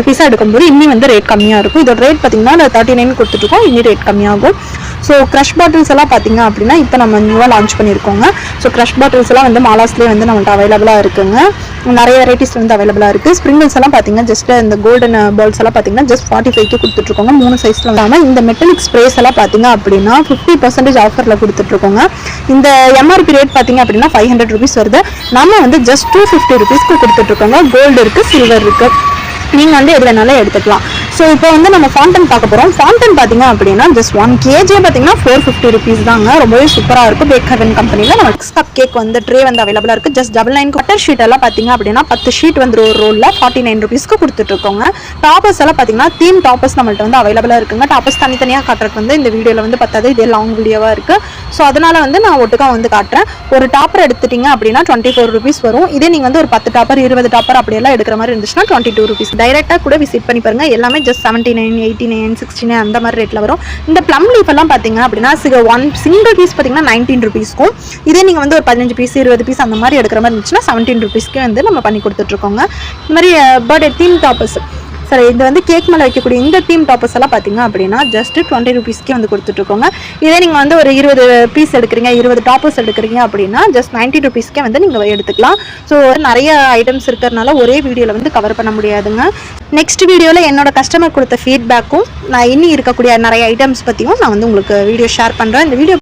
பீஸாக எடுக்கும்போது இன்னும் வந்து ரேட் கம்மியாக இருக்கும். இதோட ரேட் பார்த்தீங்கன்னா 39 கொடுத்துட்ருக்கோம், இன்னும் ரேட் கம்மியாகும். ஸோ க்ரஷ் பாட்டில்ஸ் எல்லாம் பார்த்தீங்க அப்படின்னா இப்போ நம்ம நியூவாக லான்ச் பண்ணியிருக்கோங்க. ஸோ க்ரஷ் பாட்டில்ஸ் எல்லாம் வந்து மாலாஸ்லேயே வந்து நம்மள்ட்ட அவைலபிளாக இருக்குங்க. நிறைய வெரைட்டிஸ் வந்து அவைலபிளாக இருக்குது. ஸ்ப்ரிங்கிள்ஸ் எல்லாம் பார்த்தீங்கன்னா ஜஸ்ட் இந்த கோல்டன் பால்ஸ் எல்லாம் பார்த்தீங்கன்னா ஜஸ்ட் 45க்கு கொடுத்துட்ருக்கோங்க. 3 சைஸில் இல்லாமல் இந்த மெட்டலிக் ஸ்ப்ரேஸ் எல்லாம் பார்த்தீங்க அப்படின்னா 50% ஆஃபரில் கொடுத்துட்ருக்கோங்க. இந்த எம்ஆர்பி ரேட் பார்த்தீங்க அப்படின்னா 500 rupees வருது. நம்ம வந்து ஜஸ்ட் 250 rupeesக்கு கொடுத்துட்ருக்கோங்க. கோல்டு இருக்குது, சில்வர் இருக்குது, நீங்கள் வந்து எது வேணாலும் எடுத்துக்கலாம். ஸோ இப்போ வந்து நம்ம ஃபாண்டன் பார்க்க போகிறோம். ஃபாண்டன் பார்த்தீங்க அப்படின்னா ஜஸ்ட் 1 kg பார்த்தீங்கன்னா 450 rupees தாங்க. ரொம்பவே சூப்பராக இருக்கும். பேக் ஹெவன் கம்பெனியில் நம்ம கப் கேக் வந்து ட்ரே வந்து அவைலபிளாக இருக்குது. ஜஸ்ட் 99 பட்டர் ஷீட் எல்லாம் பார்த்தீங்க அப்படின்னா 10 ஷீட் வந்து ஒரு ரோலில் 49 rupeesக்கு கொடுத்துட்ருக்கோங்க. டாப்பர்ஸ் எல்லாம் பார்த்தீங்கன்னா தீம் டாப்பர்ஸ் நம்மள்ட்ட வந்து அவைலபிளாக இருக்குங்க. டாப்பர்ஸ் தனித்தனியாக காட்டுறதுக்கு வந்து இந்த வீடியோவில் வந்து பத்தாது, இதே லாங் வீடியோவாக இருக்குது. ஸோ அதனால் வந்து நான் ஒட்டுக்காக வந்து காட்டுறேன். ஒரு டாப்பர் எடுத்துட்டிங்க அப்படின்னா 24 rupees வரும். இதே நீங்கள் வந்து ஒரு 10 டாப்பர் 20 டாப்பர் அப்படியெல்லாம் எடுக்கிற மாதிரி இருந்துச்சுன்னா 22 rupees. டைரெக்டாக கூட விசிட் பண்ணி பாருங்கள். எல்லாமே ஜஸ்ட் 79, 89, 69 அந்த மாதிரி ரேட்டில் வரும். இந்த ப்ளம் லீஃப் எல்லாம் பார்த்தீங்க அப்படின்னா சிங்கிள் பீஸ் பார்த்தீங்கன்னா 19 rupeesக்கும், இதே நீங்கள் வந்து ஒரு 15 பீஸ் 20 பீஸ் அந்த மாதிரி எடுக்கிற மாதிரி இருந்துச்சுன்னா 17 rupeesக்கு வந்து நம்ம பண்ணி கொடுத்துட்ருக்கோங்க. இந்த மாதிரி பர்த்டே தீம் டாப்பர்ஸ், சரி இது வந்து கேக் மேலே வைக்கக்கூடிய இந்த தீம் டாப்பர்ஸ் எல்லாம் பார்த்தீங்க அப்படின்னா ஜஸ்ட் 20 rupeesக்கே வந்து கொடுத்துட்ருக்கோங்க. இதே நீங்கள் வந்து ஒரு 20 பீஸ் எடுக்கிறீங்க, 20 டாப்பர்ஸ் எடுக்கிறீங்க அப்படின்னா ஜஸ்ட் 90 rupeesக்கே வந்து நீங்கள் எடுத்துக்கலாம். ஸோ நிறைய ஐட்டம்ஸ் இருக்கிறதுனால ஒரே வீடியோவில் வந்து கவர் பண்ண முடியாதுங்க. நெக்ஸ்ட் வீடியோவில் என்னோட கஸ்டமர் கொடுத்த ஃபீட்பேக்கும் நான் இன்னும் இருக்கக்கூடிய நிறைய ஐட்டம்ஸ் பற்றியும் நான் வந்து உங்களுக்கு வீடியோ ஷேர் பண்ணுறேன். இந்த வீடியோ